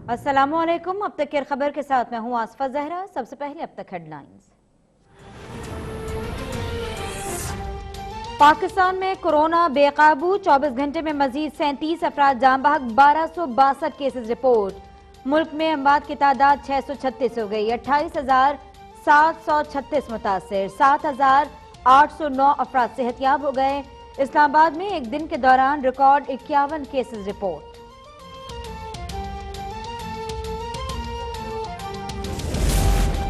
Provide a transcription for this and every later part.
अस्सलामुअलैकुम। अब तक की खबर के साथ मैं हूं आसफा जहरा। सबसे पहले अब तक हेडलाइंस। पाकिस्तान में कोरोना बेकाबू, 24 घंटे में मजीद 37 अफराद जान बहक, 1262 केसेस रिपोर्ट। मुल्क में अमवात की तादाद 636 हो गई, 28,736 मुतासिर, 7,809 अफराद सेहतयाब हो गए। इस्लामाबाद में एक दिन के दौरान रिकॉर्ड 51 केसेस रिपोर्ट।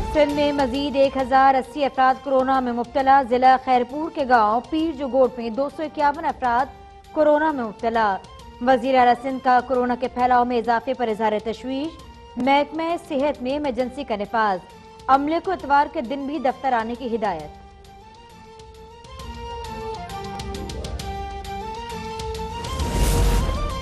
सिंध में मजीद 1080 अफराद कोरोना में मुब्तला। जिला खैरपुर के गांव पीर जोगोट में 251 अफराद कोरोना में मुब्तला। वजीर आला सिंध का कोरोना के फैलाव में इजाफे पर इजहार तशवीश। महकमा सेहत में इमरजेंसी का निफाज। अमले को इतवार के दिन भी दफ्तर आने की हिदायत।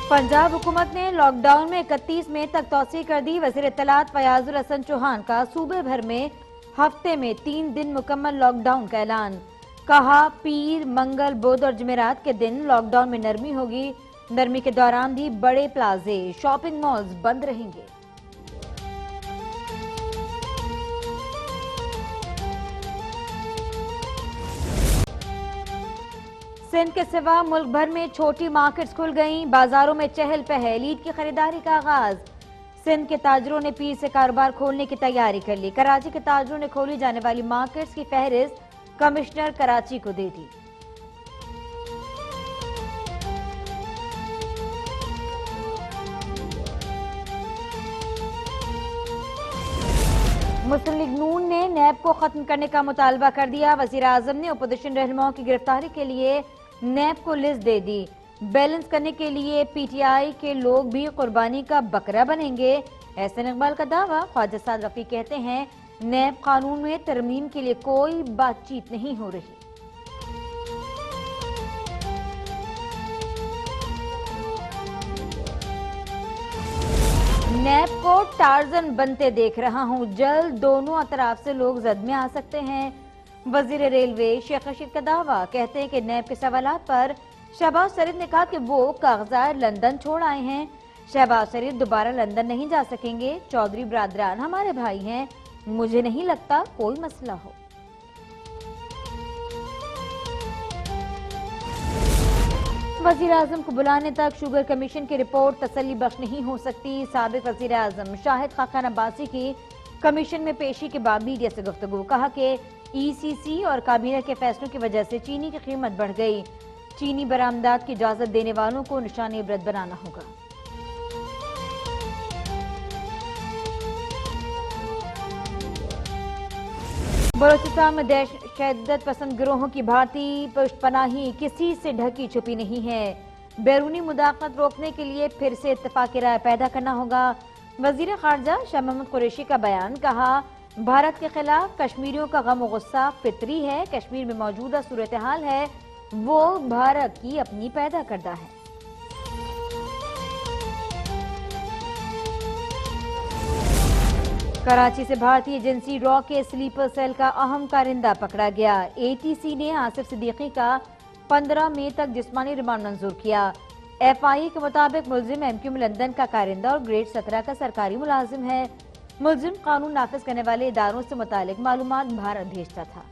पंजाब हुकूमत ने लॉकडाउन में 31 मई तक तौसी कर दी। वज़ीर इत्तलात फयाजुल हसन चौहान का सूबे भर में हफ्ते में 3 दिन मुकम्मल लॉकडाउन का ऐलान। कहा, पीर, मंगल, बुध और जुमेरात के दिन लॉकडाउन में नरमी होगी। नरमी के दौरान भी बड़े प्लाजे, शॉपिंग मॉल्स बंद रहेंगे। सिंध के सिवा मुल्क भर में छोटी मार्केट्स खुल गईं। बाजारों में चहल पहल, ईद की खरीदारी का आगाज। सिंध के ताजरों ने पीर से कारोबार खोलने की तैयारी कर ली। कराची के ताजरों ने खोली जाने वाली मार्केट्स की फहरिस्त कमिश्नर कराची को दे दी। मुस्लिम लीग नून ने नैब को खत्म करने का मुतालबा कर दिया। वजीर आजम ने अपोजिशन रहनुमाओं की गिरफ्तारी के लिए नैब को लिस्ट दे दी। बैलेंस करने के लिए पीटीआई के लोग भी कुर्बानी का बकरा बनेंगे। एहसन इकबाल का दावा। ख्वाजा साद रफी कहते हैं, नैब कानून में तरमीम के लिए कोई बातचीत नहीं हो रही। नैब को टार्जन बनते देख रहा हूं, जल्द दोनों अतराफ से लोग जद में आ सकते हैं। वजीर रेलवे शेख रशीद का दावा। कहते हैं कि नैब के सवालात पर शहबाज शरीफ ने कहा कि वो कागजात लंदन छोड़ आए हैं। शहबाज शरीफ दोबारा लंदन नहीं जा सकेंगे। चौधरी बरादरान हमारे भाई हैं, मुझे नहीं लगता कोई मसला हो। वजीर आजम को बुलाने तक शुगर कमीशन की रिपोर्ट तसल्ली बख्श नहीं हो सकती। साबिक वजीर आजम शाहिद खाकान अब्बासी की कमीशन में पेशी के बाद मीडिया से गुफ्तगू। कहा कि ईसीसी और काबीना के फैसलों की वजह से चीनी की कीमत बढ़ गई। चीनी बरामदात की इजाजत देने वालों को निशाने इबरत बनाना होगा। बलोचिस्तान में शद्दत पसंद गिरोहों की भारतीय पुष्टपनाही किसी से ढकी छुपी नहीं है। बैरूनी मुदाखलत रोकने के लिए फिर से इत्तेफाक राय पैदा करना होगा। वजीर खारजा शाह महमूद कुरैशी का बयान। कहा, भारत के खिलाफ कश्मीरियों का गम और गुस्सा फितरी है। कश्मीर में मौजूदा सूरत हाल है वो भारत की अपनी पैदा करदा है। कराची से भारतीय एजेंसी रॉ के स्लीपर सेल का अहम कारिंदा पकड़ा गया। एटीसी ने आसिफ सिद्दीकी का 15 मई तक जिस्मानी रिमांड मंजूर किया। एफआई के मुताबिक मुलजिम एमक्यूएम लंदन का कारिंदा और ग्रेड 17 का सरकारी मुलाजिम है। मुलजिम कानून नाफिज करने वाले इदारों से मुतालिक मालूमात भारत भेजता था।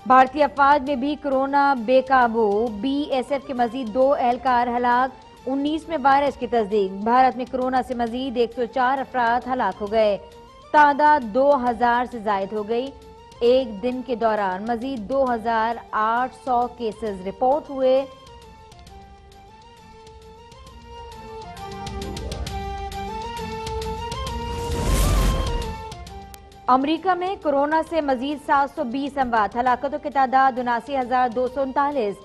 भारतीय अफवाज में भी कोरोना बेकाबू। बीएसएफ के मजीद 2 एहलकार हलाक। 19 में वायरस की तस्दीक। भारत में कोरोना से मजीद 104 अफराद हलाक हो गए। तादाद 2000 से जायद हो गई। एक दिन के दौरान मजीद 2800 केसेस रिपोर्ट हुए। अमेरिका में कोरोना से मजीद 720 अमवात। हलाकतों की तादाद 79,239।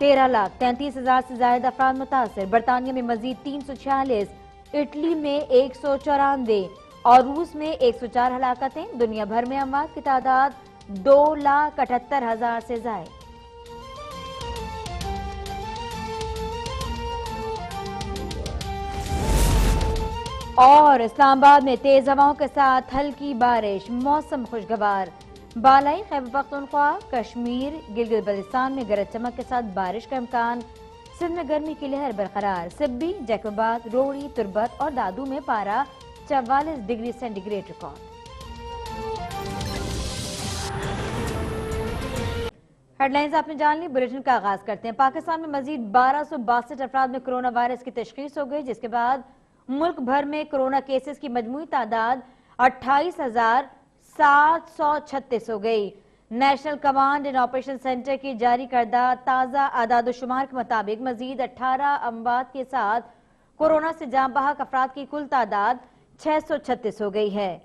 13,33,000 से ज्यादा अफराद मुतासर। बरतानिया में मजीद 346। इटली में 194 और रूस में 104 हलाकतें। दुनिया भर में अमवात की तादाद 2,78,000 से ज्यादा। और इस्लामाबाद में तेज हवाओं के साथ हल्की बारिश। मौसम खुशगवार। बालाई खैबर पख्तूनख्वा, कश्मीर, गिलगित बल्तिस्तान में गरज चमक के साथ बारिश का इम्कान। सिंध में गर्मी की लहर बरकरार। सिब्बी, जैकोबाद, रोहड़ी, तुर्बत और दादू में पारा 44 डिग्री सेंटीग्रेड रिकॉर्ड। हेडलाइंस आपने जान ली, बुलेटिन का आगाज करते हैं। पाकिस्तान में मजीद 1262 अफराद में कोरोना वायरस की तशखीस हो गई, जिसके बाद मुल्क भर में कोरोना केसेस की मजमूई तादाद 28,736 हो गई। National command and operation centre की जारी करदा ताज़ा आदादोशुमार के मुताबिक मजीद 18 अमवात के साथ कोरोना से जान बहक अफराद की कुल तादाद 636 हो गई है।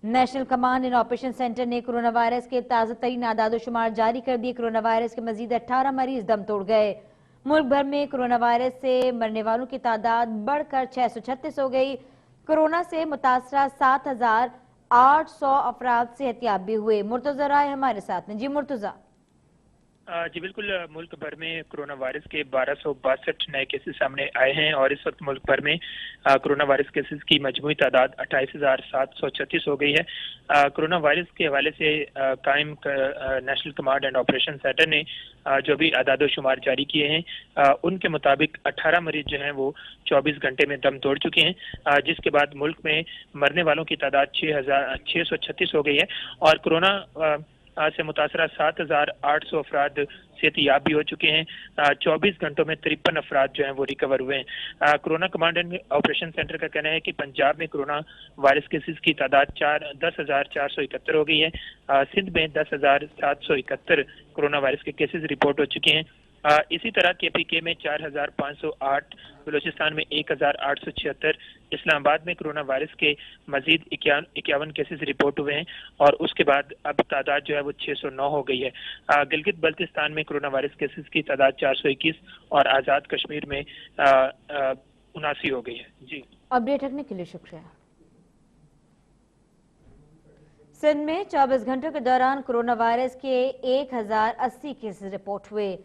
National command and operation centre ने कोरोना वायरस के ताज़ा तरीन आदादोशुमार जारी कर दिए। कोरोना वायरस के मजीद 18 मरीज दम तोड़ गए। मुल्क भर में कोरोना वायरस से मरने वालों की तादाद बढ़कर 636 हो गई। कोरोना से मुतासरा 7,800 अफराद सेहतियाब भी हुए। मुर्तजा राय हमारे साथ हैं। जी मुर्तजा। जी बिल्कुल, मुल्क भर में कोरोना वायरस के 1262 नए केसेस सामने आए हैं और इस वक्त मुल्क भर में कोरोना वायरस केसेस की मजमूई तादाद 28,736 हो गई है। कोरोना वायरस के हवाले से कायम national command and operation centre ने जो भी आदादोशुमार जारी किए हैं, उनके मुताबिक 18 मरीज जो हैं वो 24 घंटे में दम तोड़ चुके हैं, जिसके बाद मुल्क में मरने वालों की तादाद 6,636 हो गई है और कोरोना से मुतासरा 7,800 अफराद सेहतियाब भी हो चुके हैं। 24 घंटों में 53 अफराद जो हैं वो रिकवर हुए हैं। Corona command and operation centre का कहना है कि पंजाब में कोरोना वायरस केसेस की तादाद 10,471 हो गई है। सिंध में 10,771 कोरोना वायरस के केसेस रिपोर्ट हो चुके हैं। इसी तरह KPK में 4,508, बलूचिस्तान में 1,876, इस्लामाबाद में कोरोना वायरस के मजीद 51 केसेस रिपोर्ट हुए हैं और उसके बाद अब तादाद जो है वो 609 हो गई है। गिलगित बल्तिस्तान में कोरोना वायरस केसेस की तादाद 421 और आज़ाद कश्मीर में 79 हो गई है। जी, अपडेट रखने के लिए शुक्रिया। सिंध में 24 घंटों के दौरान कोरोना वायरस के 1,080 केसेस रिपोर्ट हुए।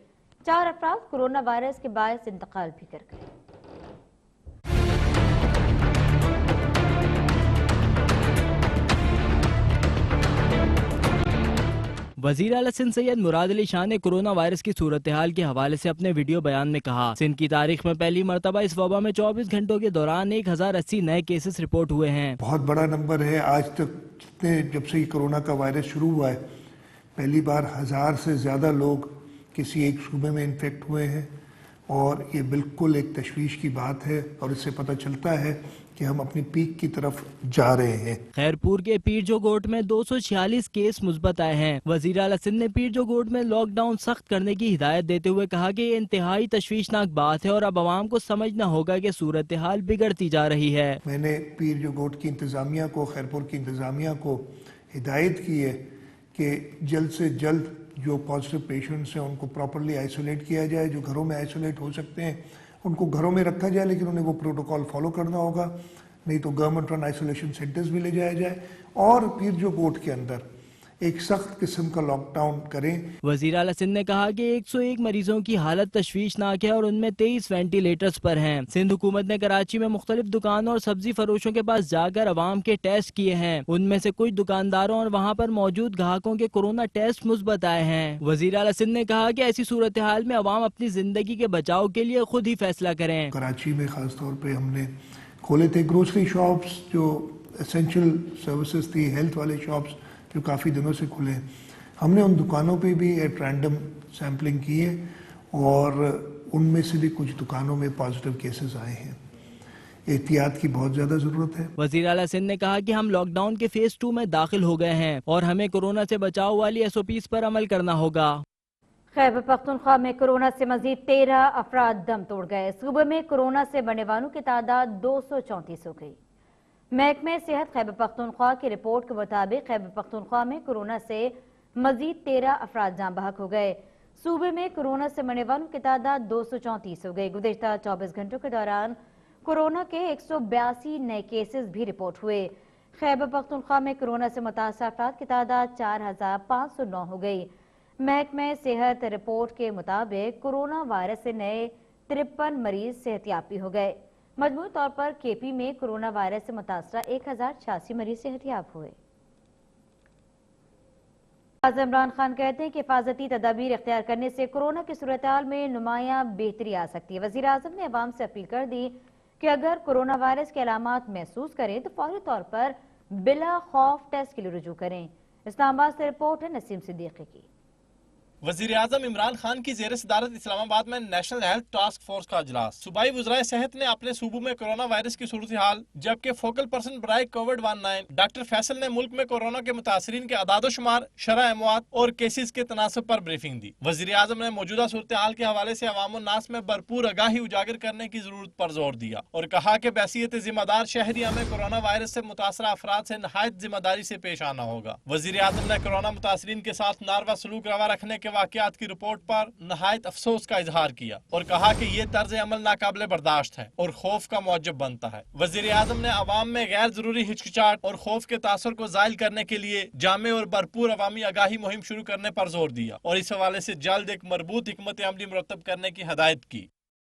4 अफराद कोरोना वायरस के बायस इंतकाल भी कर गए। वजीर आला सिंध सैयद मुराद अली शाह ने कोरोना वायरस की सूरत हाल के हवाले से अपने वीडियो बयान में कहा, सिंध की तारीख में पहली मरतबा इस वबा में 24 घंटों के दौरान 1,080 नए केसेस रिपोर्ट हुए हैं। बहुत बड़ा नंबर है। आज तक जितने जब से कोरोना का वायरस शुरू हुआ है, पहली बार 1000 से ज़्यादा लोग किसी एक सूबे में इन्फेक्ट हुए हैं और ये बिल्कुल एक तशवीश की बात है और इससे पता चलता है कि हम अपनी पीक की तरफ जा रहे हैं। खैरपुर के पीर जो गोट में 246 केस मुस्बत आए हैं। वजीर आला सिंध ने पीर जो गोट में लॉकडाउन सख्त करने की हिदायत देते हुए कहा कि ये इंतहाई तशवीशनाक बात है और अब आवाम को समझना होगा कि सूरत हाल बिगड़ती जा रही है। मैंने पीर जो गोट की इंतजामिया को, खैरपुर की इंतजामिया को हिदायत की है कि जल्द से जल्द जो पॉजिटिव पेशेंट्स हैं उनको प्रॉपरली आइसोलेट किया जाए। जो घरों में आइसोलेट हो सकते हैं उनको घरों में रखा जाए, लेकिन उन्हें वो प्रोटोकॉल फॉलो करना होगा, नहीं तो गवर्नमेंट रन आइसोलेशन सेंटर्स भी ले जाया जाए और पीर जो गोट के अंदर एक सख्त किस्म का लॉकडाउन करें। वजीर आला सिंध ने कहा कि 101 मरीजों की हालत तशवीशनाक है और उनमें 23 वेंटिलेटर्स पर हैं। सिंध हुकूमत ने कराची में मुख्तलिफ दुकानों और सब्जी फरोशों के पास जाकर अवाम के टेस्ट किए हैं। उनमें से कुछ दुकानदारों और वहाँ पर मौजूद ग्राहकों के कोरोना टेस्ट मुस्बत आए हैं। वजीर आला सिंध ने कहा कि ऐसी सूरत हाल में अवाम अपनी जिंदगी के बचाव के लिए खुद ही फैसला करें। कराची में खास तौर पर हमने खोले थे ग्रोसरी शॉप्स, जो एसेंशियल सर्विसेज थी, हेल्थ वाले शॉप्स जो काफ़ी दिनों से खुले हैं। हमने उन दुकानों पे भी एट रैंडम सैम्पलिंग की है और उनमें से भी कुछ दुकानों में पॉजिटिव केसेस आए हैं। एहतियात की बहुत ज़्यादा ज़रूरत है। वज़ीर आला सिंध ने कहा कि हम लॉकडाउन के फेज 2 में दाखिल हो गए हैं और हमें कोरोना से बचाव वाली SOPs पर अमल करना होगा। खैबर पख्तूनख्वा में कोरोना से मजीद 13 अफराद दम तोड़ गए। सूबे में कोरोना से मरने वालों की तादाद 234 हो गई। महकमे सेहत खैबर पख्तूनख्वा की रिपोर्ट के मुताबिक खैबर पख्तूनख्वा में कोरोना से मजीद 13 अफराद जान बहक हो गए। सूबे में कोरोना से मरने वालों की तादाद 234 हो गई। गुज़िश्ता 24 घंटों के दौरान कोरोना के 182 नए केसेस भी रिपोर्ट हुए। खैबर पख्तूनख्वा में कोरोना से मुतासर अफराद की तादाद 4,509 हो गई। महकमे सेहत रिपोर्ट के मुताबिक कोरोना वायरस से नए 53 मरीज सेहतियाब भी हो गए। मजमूई तौर पर KP में कोरोना वायरस से मुतासरा 1,086 मरीज सेहतियाब हुए। आज़म इमरान खान कहते हैं कि हिफाजती तदाबीर इख्तियार करने से कोरोना की सूरत में नुमाया बेहतरी आ सकती है। वज़ीर आज़म ने अवाम से अपील कर दी कि अगर कोरोना वायरस के अलामात महसूस करें तो फौरी तौर पर बिला खौफ टेस्ट के लिए रुजू करें। इस्लामाबाद से रिपोर्ट है नसीम सिद्दीकी की। वज़ीर आज़म इमरान खान की ज़ेर सदारत इस्लामाबाद में नेशनल हेल्थ टास्क फोर्स का इजलास। सूबाई वज़राए सेहत ने अपने सूबों में कोरोना वायरस की सूरत हाल जबकि फोकल पर्सन बराए कोविड-19 डॉक्टर फैसल ने मुल्क में कोरोना के मुतासरीन के अदादोशुमार, शरह अमवात और केसेस के तनासब पर ब्रीफिंग दी। वज़ीर आज़म ने मौजूदा सूरत हाल के हवाले से अवाम नास में भरपूर आगाही उजागर करने की जरूरत पर जोर दिया और कहा कि बहसीयत जिम्मेदार शहरिया में कोरोना वायरस से मुतासरा अफराद से नहायत जिम्मेदारी से पेश आना होगा। वज़ीर आज़म ने कोरोना मुतासरीन के साथ नारवा सलूक रवा रखने के वाकयात की रिपोर्ट पर नहायत अफसोस का इजहार किया और कहा कि ये तर्ज अमल नाकाबिले बर्दाश्त है और खौफ का मौजब बनता है। वज़ीर आज़म ने अवाम में गैर जरूरी हिचकिचाहट और खौफ के तासुर को जायल करने के लिए जामे और भरपूर अवामी आगाही मुहिम शुरू करने पर जोर दिया और इस हवाले से जल्द एक मरबूत हिकमत अमली मुरतब करने की हदायत की।